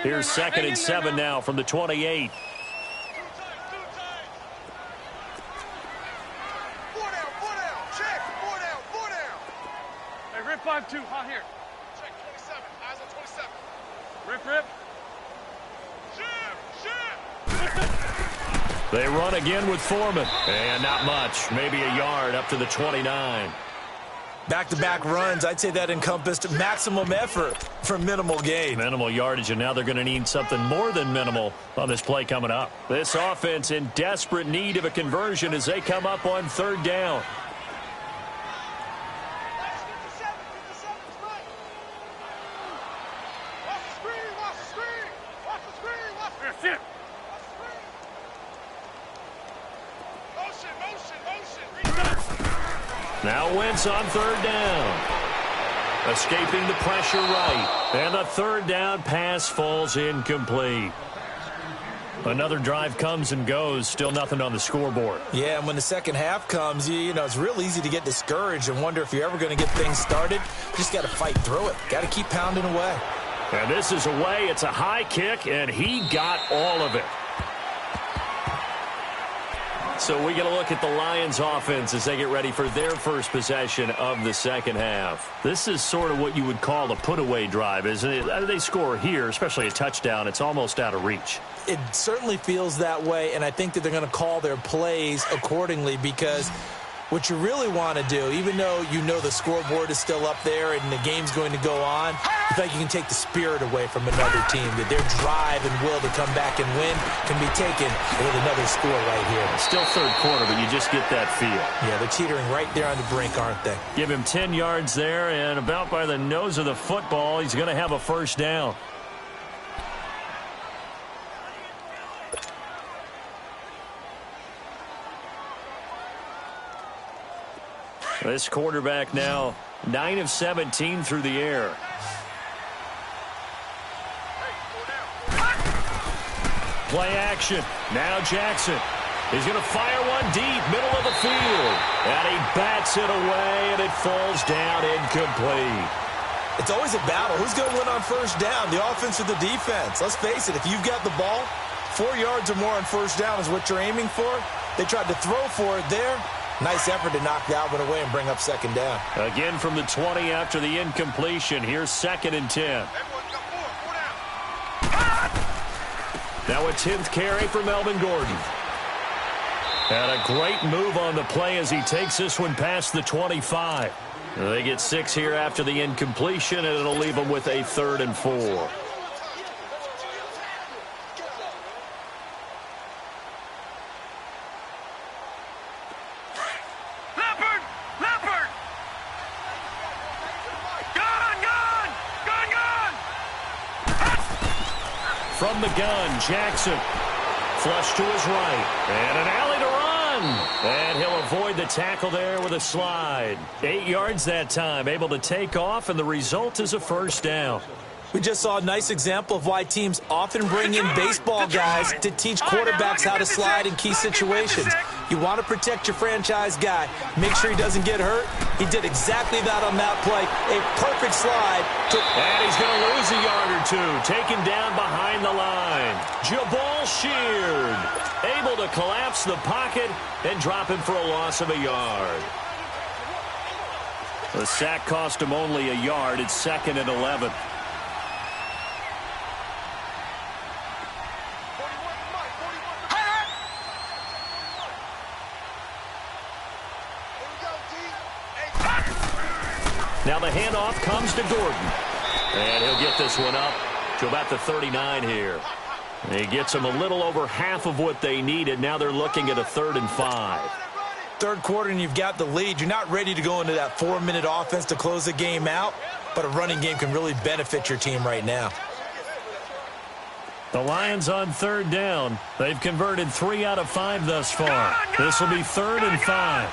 Here's 2nd and 7 now from the 28. Hey, rip 5-2, hot here. Check 27, eyes on 27. Rip. They run again with Foreman. And not much, maybe a yard up to the 29. Back-to-back runs, I'd say that encompassed maximum effort for minimal gain. Minimal yardage, and now they're going to need something more than minimal on this play coming up. This offense in desperate need of a conversion as they come up on 3rd down. Now Wentz on 3rd down. Escaping the pressure right. And the 3rd down pass falls incomplete. Another drive comes and goes. Still nothing on the scoreboard. Yeah, and when the second half comes, you know, it's real easy to get discouraged and wonder if you're ever going to get things started. You just got to fight through it. Got to keep pounding away. And this is away. It's a high kick, and he got all of it. So we get a look at the Lions offense as they get ready for their first possession of the second half. This is sort of what you would call a put-away drive, isn't it? They score here, especially a touchdown. It's almost out of reach. It certainly feels that way, and I think that they're going to call their plays accordingly because what you really want to do, even though you know the scoreboard is still up there and the game's going to go on, you feel like you can take the spirit away from another team, that their drive and will to come back and win can be taken with another score right here. Still 3rd quarter, but you just get that feel. Yeah, they're teetering right there on the brink, aren't they? Give him 10 yards there, and about by the nose of the football, he's going to have a 1st down. This quarterback now 9 of 17 through the air. Play action. Now Jackson. He's going to fire one deep, middle of the field. And he bats it away, and it falls down incomplete. It's always a battle. Who's going to win on 1st down, the offense or the defense? Let's face it, if you've got the ball, 4 yards or more on 1st down is what you're aiming for. They tried to throw for it there. Nice effort to knock Dalvin away and bring up 2nd down. Again from the 20 after the incompletion. Here's 2nd and 10. Now a 10th carry for Melvin Gordon. And a great move on the play as he takes this one past the 25. They get 6 here after the incompletion, and it'll leave them with a 3rd and 4. From the gun, Jackson. Flush to his right. And an alley to run. And he'll avoid the tackle there with a slide. 8 yards that time. Able to take off, and the result is a 1st down. We just saw a nice example of why teams often bring in baseball guys to teach quarterbacks how to slide in key situations. You want to protect your franchise guy. Make sure he doesn't get hurt. He did exactly that on that play. A perfect slide. And he's going to lose a yard or two. Taken down behind the line. Jabal Sheard able to collapse the pocket and drop him for a loss of a yard. The sack cost him only a yard. It's 2nd and 11. Now the handoff comes to Gordon. And he'll get this one up to about the 39 here. And he gets them a little over half of what they needed. Now they're looking at a 3rd and 5. 3rd quarter and you've got the lead. You're not ready to go into that 4-minute offense to close the game out, but a running game can really benefit your team right now. The Lions on 3rd down. They've converted 3 out of 5 thus far. This will be 3rd and 5.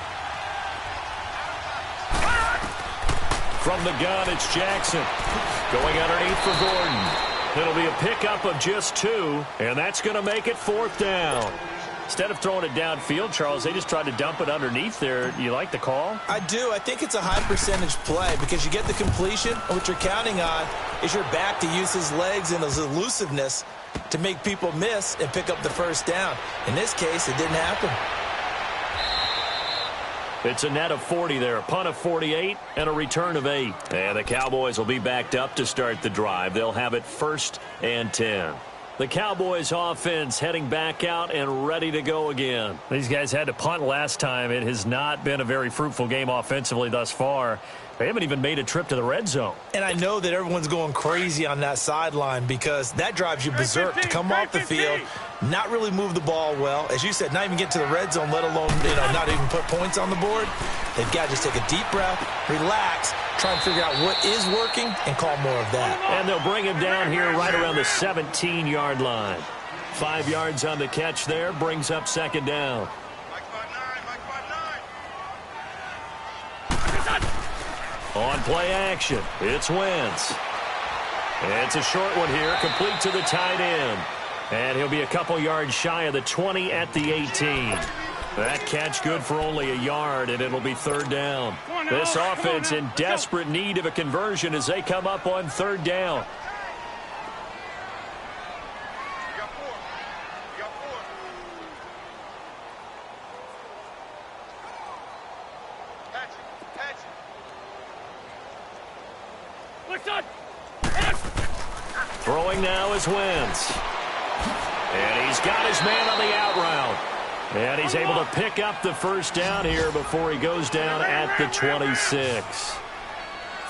From the gun, it's Jackson. Going underneath for Gordon. It'll be a pickup of just 2, and that's going to make it 4th down. Instead of throwing it downfield, Charles, they just tried to dump it underneath there. You like the call? I do. I think it's a high percentage play because you get the completion, and what you're counting on is your back to use his legs and his elusiveness to make people miss and pick up the first down. In this case, it didn't happen. It's a net of 40 there, a punt of 48 and a return of 8. And the Cowboys will be backed up to start the drive. They'll have it 1st and 10. The Cowboys offense heading back out and ready to go again. These guys had to punt last time. It has not been a very fruitful game offensively thus far. They haven't even made a trip to the red zone. And I know that everyone's going crazy on that sideline because that drives you berserk to come off the field, not really move the ball well. As you said, not even get to the red zone, let alone not even put points on the board. They've got to just take a deep breath, relax, try and figure out what is working, and call more of that. And they'll bring him down here right around the 17-yard line. 5 yards on the catch there, brings up 2nd down. On play action, it's Wentz. It's a short one here, complete to the tight end. And he'll be a couple yards shy of the 20 at the 18. That catch good for only a yard, and it'll be 3rd down. This offense in desperate need of a conversion as they come up on 3rd down. Throwing now is Wentz. And he's got his man on the out route. And he's able to pick up the first down here before he goes down at the 26.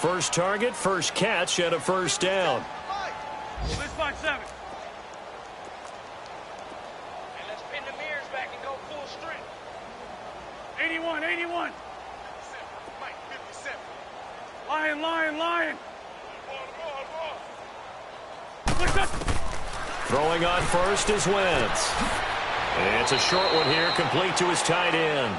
First target, first catch, and a first down. Let's find 7. And let's pin the mirrors back and go full strength. 81, 81. 57, Mike, 57. Lion, lion, lion. Throwing on first is Wentz. It's a short one here, complete to his tight end.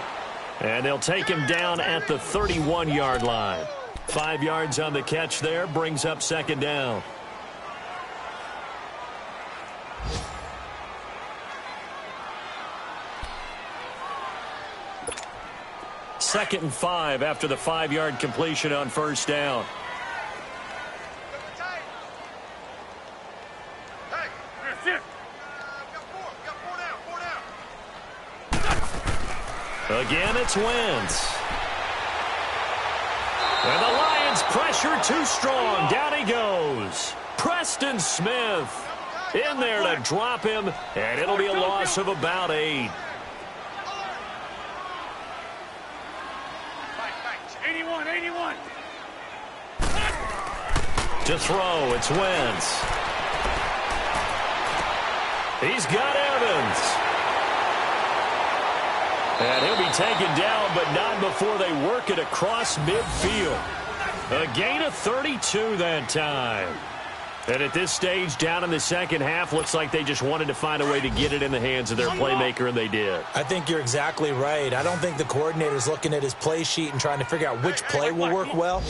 And they'll take him down at the 31-yard line. 5 yards on the catch there, brings up 2nd down. Second and 5 after the 5-yard completion on first down. Again, it's Wentz. And the Lions pressure too strong. Down he goes. Preston Smith in there to drop him, and it'll be a loss of about 8. 81, 81. To throw, it's Wentz. He's got Evans. And he'll be taken down, but not before they work it across midfield. A gain of 32 that time. And at this stage, down in the second half, looks like they just wanted to find a way to get it in the hands of their playmaker, and they did. I think you're exactly right. I don't think the coordinator's looking at his play sheet and trying to figure out which play will work well.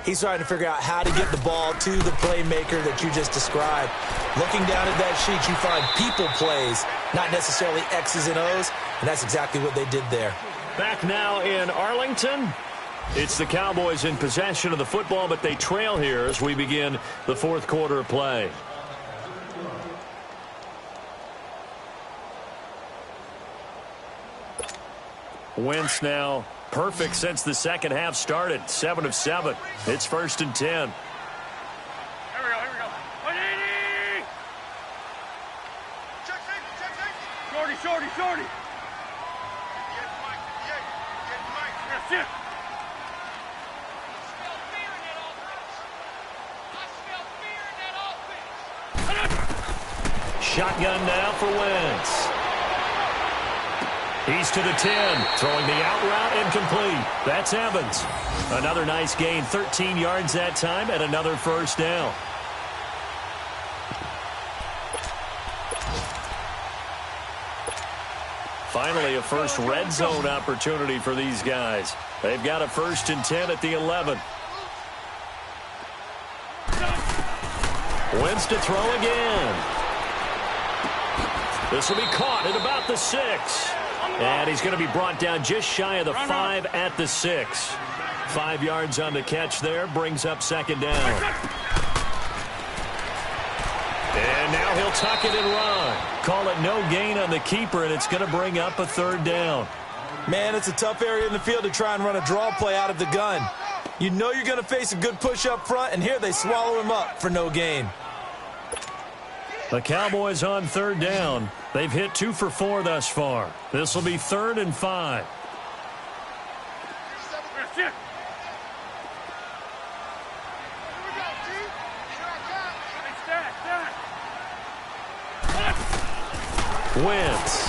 He's trying to figure out how to get the ball to the playmaker that you just described. Looking down at that sheet, you find people plays, not necessarily X's and O's, and that's exactly what they did there. Back now in Arlington. It's the Cowboys in possession of the football, but they trail here as we begin the 4th quarter of play. Wentz now perfect since the second half started. 7 of 7. It's 1st and 10. Here we go, here we go. 180! Check safety. Shorty, shorty, shorty. Get Mike, get Mike. That's it. Shotgun now for Wentz. He's to the 10, throwing the out route incomplete. That's Evans. Another nice gain, 13 yards that time, and another first down. Finally, a first red zone opportunity for these guys. They've got a 1st and 10 at the 11. Wentz to throw again. This will be caught at about the 6. And he's going to be brought down just shy of the 5 at the 6. 5 yards on the catch there, brings up 2nd down. tuck it and run. Call it no gain on the keeper, and it's going to bring up a third down. Man, it's a tough area in the field to try and run a draw play out of the gun. You know you're going to face a good push up front, and here they swallow him up for no gain. The Cowboys on third down. They've hit 2 for 4 thus far. This will be 3rd and 5. Wentz.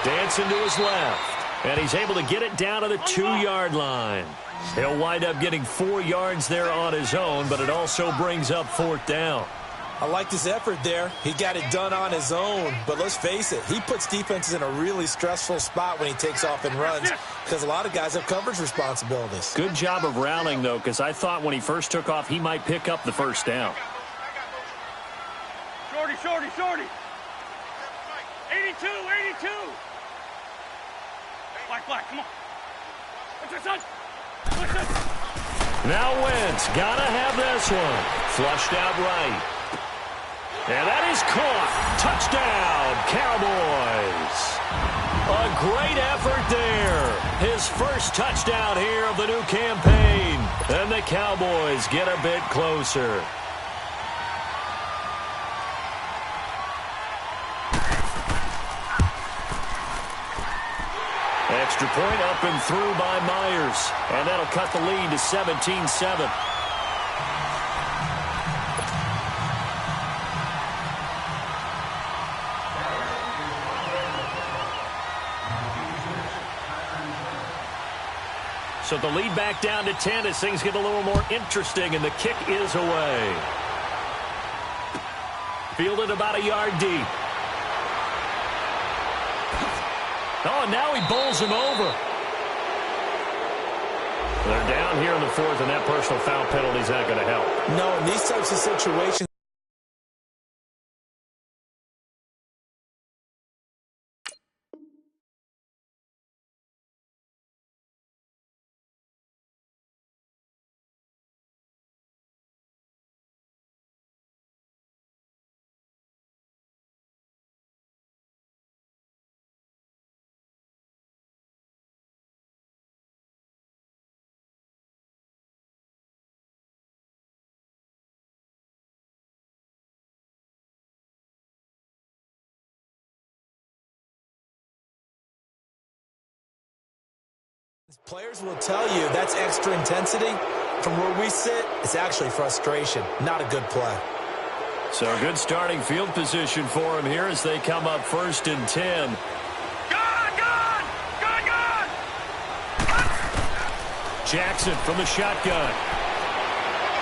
Dancing to his left. And he's able to get it down to the 2-yard line. He'll wind up getting 4 yards there on his own, but it also brings up 4th down. I liked his effort there. He got it done on his own. But let's face it, he puts defenses in a really stressful spot when he takes off and runs because a lot of guys have coverage responsibilities. Good job of rallying, though, because I thought when he first took off, he might pick up the first down. Shorty, shorty, shorty. 82, 82. Black, come on. What's your son? What's this? Now Wentz, gotta have this one. Flushed out right. And that is caught. Touchdown, Cowboys. A great effort there. His first touchdown here of the new campaign. And the Cowboys get a bit closer. Extra point up and through by Myers. And that'll cut the lead to 17-7. So the lead back down to 10 as things get a little more interesting, and the kick is away. Fielded about a yard deep. Oh, and now he bowls him over. They're down here in the 4th, and that personal foul penalty is not going to help. No, in these types of situations, players will tell you that's extra intensity. From where we sit, it's actually frustration, not a good play. So good starting field position for him here as they come up 1st and 10. Gone! Jackson from the shotgun.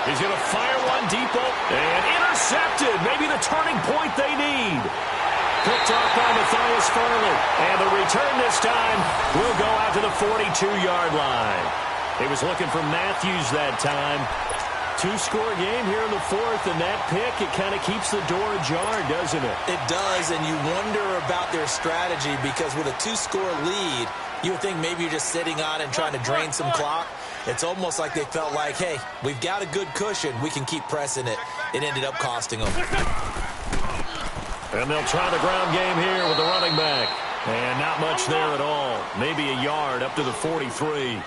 He's going to fire one deep and intercepted. Maybe the turning point they need. Picked off by Matthias Farley. And the return this time will go out to the 42-yard line. He was looking for Matthews that time. 2-score game here in the 4th, and that pick, it kind of keeps the door ajar, doesn't it? It does, and you wonder about their strategy because with a 2-score lead, you would think maybe you're just sitting on and trying to drain some clock. It's almost like they felt like, hey, we've got a good cushion. We can keep pressing it. It ended up costing them. And they'll try the ground game here with the running back. And not much there at all. Maybe a yard up to the 43.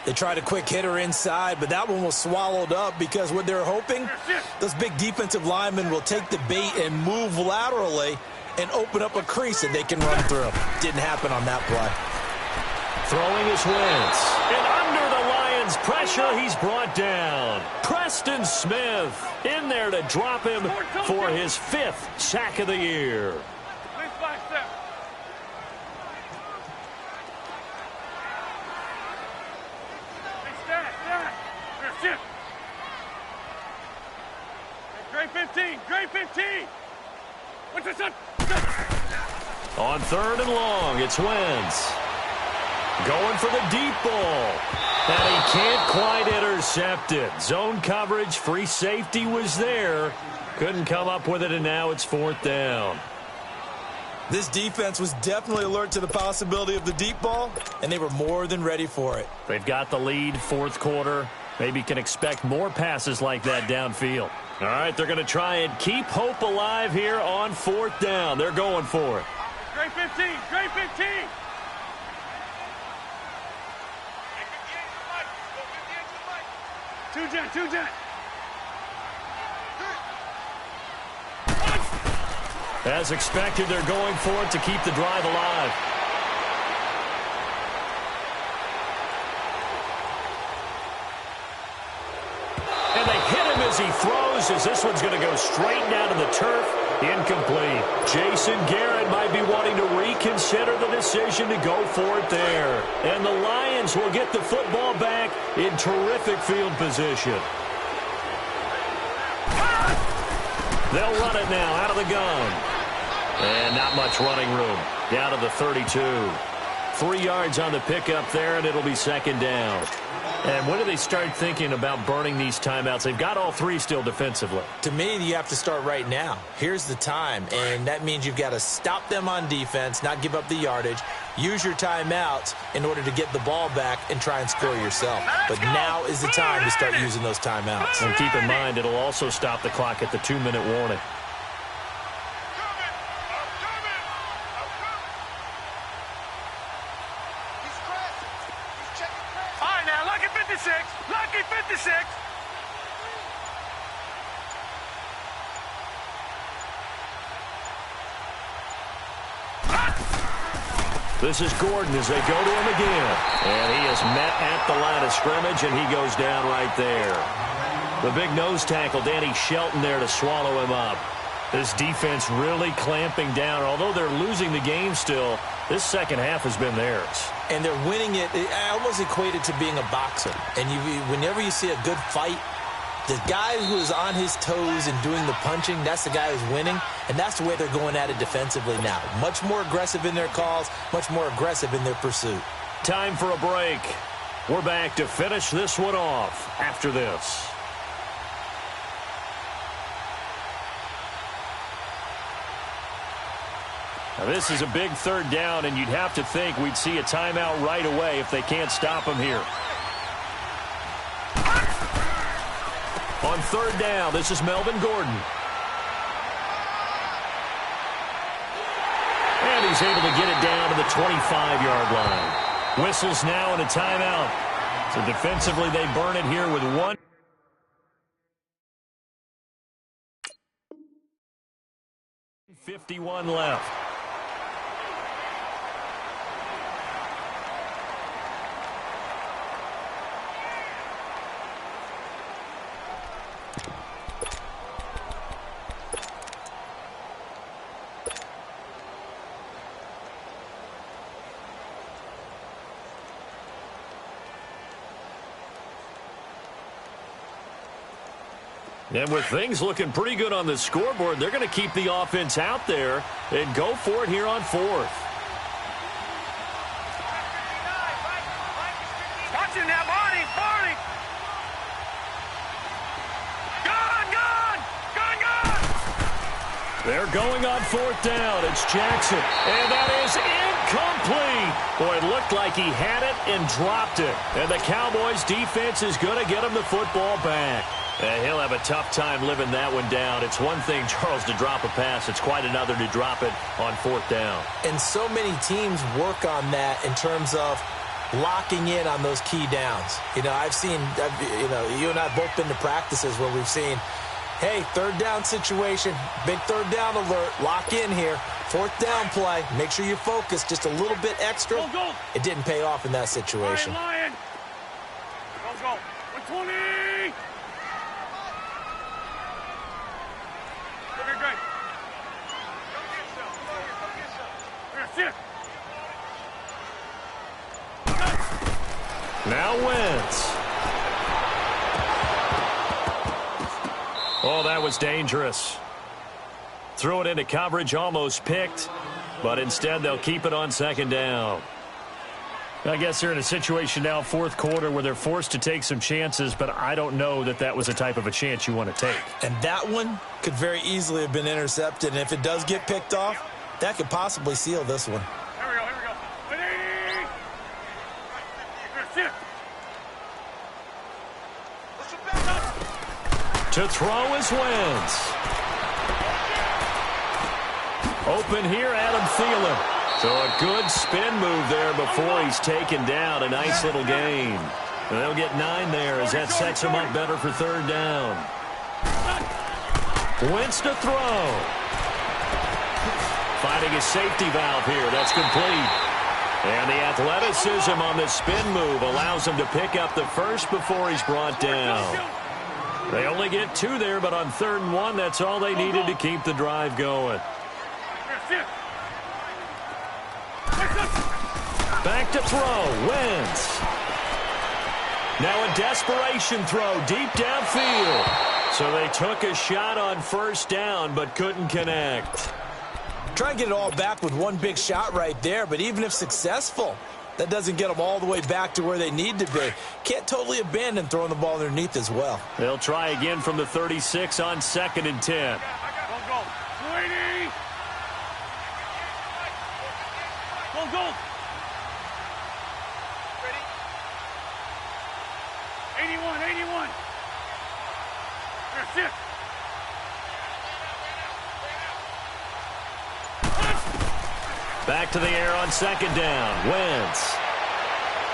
They tried a quick hitter inside, but that one was swallowed up because what they're hoping, those big defensive linemen will take the bait and move laterally and open up a crease that they can run through. Didn't happen on that play. Throwing his Wentz. And under the Lions' pressure, he's brought down. Preston Smith in there to drop him for his 5th sack of the year. Please 5 step. Hey, stat. Shift. Hey, Gray 15. What's this son? On 3rd and long, it's Wentz. Going for the deep ball. And he can't quite intercept it. Zone coverage, free safety was there. Couldn't come up with it, and now it's 4th down. This defense was definitely alert to the possibility of the deep ball, and they were more than ready for it. They've got the lead, 4th quarter, Maybe can expect more passes like that downfield. All right, they're going to try and keep hope alive here on 4th down. They're going for it. Straight 15, straight 15. Two jet. As expected, they're going for it to keep the drive alive. And they hit him as he throws, as this one's going to go straight down to the turf. Incomplete. Jason Garrett might be wanting to reconsider the decision to go for it there. And the Lions will get the football back in terrific field position. They'll run it now out of the gun. And not much running room. Down to the 32. 3 yards on the pickup there, and it'll be 2nd down. And when do they start thinking about burning these timeouts? They've got all 3 still defensively. To me, you have to start right now. Here's the time, and that means you've got to stop them on defense, not give up the yardage, use your timeouts in order to get the ball back and try and score yourself. But now is the time to start using those timeouts. And keep in mind, it'll also stop the clock at the 2-minute warning. Lucky 56. This is Gordon as they go to him again. And he is met at the line of scrimmage, and he goes down right there. The big nose tackle, Danny Shelton, there to swallow him up. This defense really clamping down. Although they're losing the game still, this second half has been theirs. And they're winning it. I almost equate it to being a boxer. And whenever you see a good fight, the guy who is on his toes and doing the punching, that's the guy who's winning. And that's the way they're going at it defensively now. Much more aggressive in their calls, much more aggressive in their pursuit. Time for a break. We're back to finish this one off after this. Now this is a big 3rd down, and you'd have to think we'd see a timeout right away if they can't stop him here. On 3rd down, this is Melvin Gordon. And he's able to get it down to the 25-yard line. Whistles now and a timeout. So defensively, they burn it here with 1:51 left. And with things looking pretty good on the scoreboard, they're going to keep the offense out there and go for it here on 4th. Watch him now, Barney. Gone. They're going on 4th down. It's Jackson. And that is incomplete. Boy, it looked like he had it and dropped it. And the Cowboys defense is going to get him the football back. He'll have a tough time living that one down. It's one thing, Charles, to drop a pass. It's quite another to drop it on 4th down. And so many teams work on that in terms of locking in on those key downs. You know, you and I have both been to practices where we've seen, hey, 3rd down situation, big 3rd down alert, lock in here. 4th down play, make sure you focus just a little bit extra. Go. It didn't pay off in that situation. Lion. Go. 120. Great. Now Wentz. Oh, that was dangerous. Threw it into coverage, almost picked, but instead they'll keep it on 2nd down. I guess they're in a situation now, 4th quarter, where they're forced to take some chances, but I don't know that that was the type of a chance you want to take. And that one could very easily have been intercepted, and if it does get picked off, that could possibly seal this one. Here we go. 180. To throw is Wentz. Open here, Adam Thielen. So a good spin move there before he's taken down. A nice little gain. And they'll get 9 there as that sets him up better for third down. Wentz to throw. Finding a safety valve here. That's complete. And the athleticism on the spin move allows him to pick up the first before he's brought down. They only get 2 there, but on 3rd and 1, that's all they needed to keep the drive going. Back to throw. Wentz. Now a desperation throw deep downfield. So they took a shot on 1st down, but couldn't connect. Try and get it all back with one big shot right there, but even if successful, that doesn't get them all the way back to where they need to be. Can't totally abandon throwing the ball underneath as well. They'll try again from the 36 on 2nd and 10. Go. 280. Go. 81. That's it. Back to the air on 2nd down. Wentz.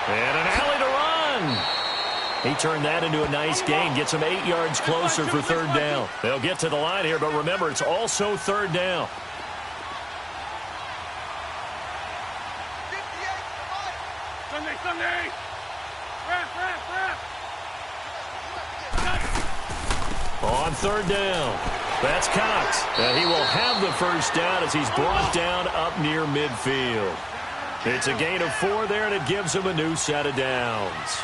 And an alley to run. He turned that into a nice gain. Gets him 8 yards closer for 3rd down. They'll get to the line here, but remember, it's also 3rd down. Sunday. Wrap. On 3rd down. That's Cox. And he will have the 1st down as he's brought down up near midfield. It's a gain of 4 there, and it gives him a new set of downs.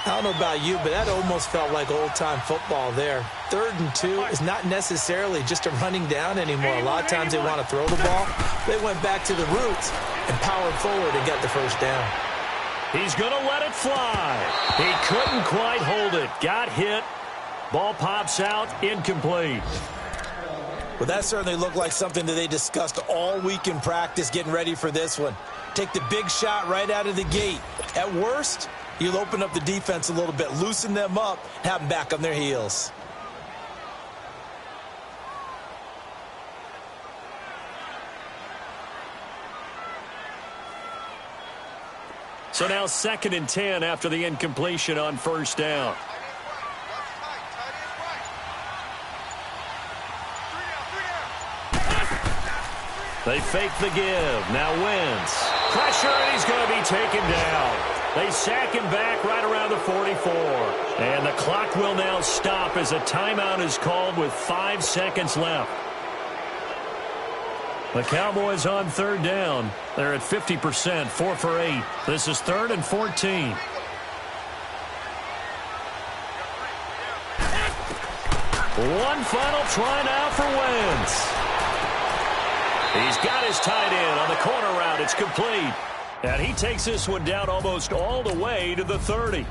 I don't know about you, but that almost felt like old-time football there. 3rd and 2 is not necessarily just a running down anymore. A lot of times they want to throw the ball. They went back to the roots and powered forward and got the 1st down. He's going to let it fly. He couldn't quite hold it. Got hit. Ball pops out. Incomplete. Well, that certainly looked like something that they discussed all week in practice getting ready for this one. Take the big shot right out of the gate. At worst, you'll open up the defense a little bit, loosen them up, have them back on their heels. So now 2nd and 10 after the incompletion on 1st down. They fake the give. Now Wentz. Pressure, and he's going to be taken down. They sack him back right around the 44. And the clock will now stop as a timeout is called with 5 seconds left. The Cowboys on 3rd down. They're at 50%, 4 for 8. This is 3rd and 14. One final try now for Wentz. He's got his tight end on the corner route. It's complete. And he takes this one down almost all the way to the 30.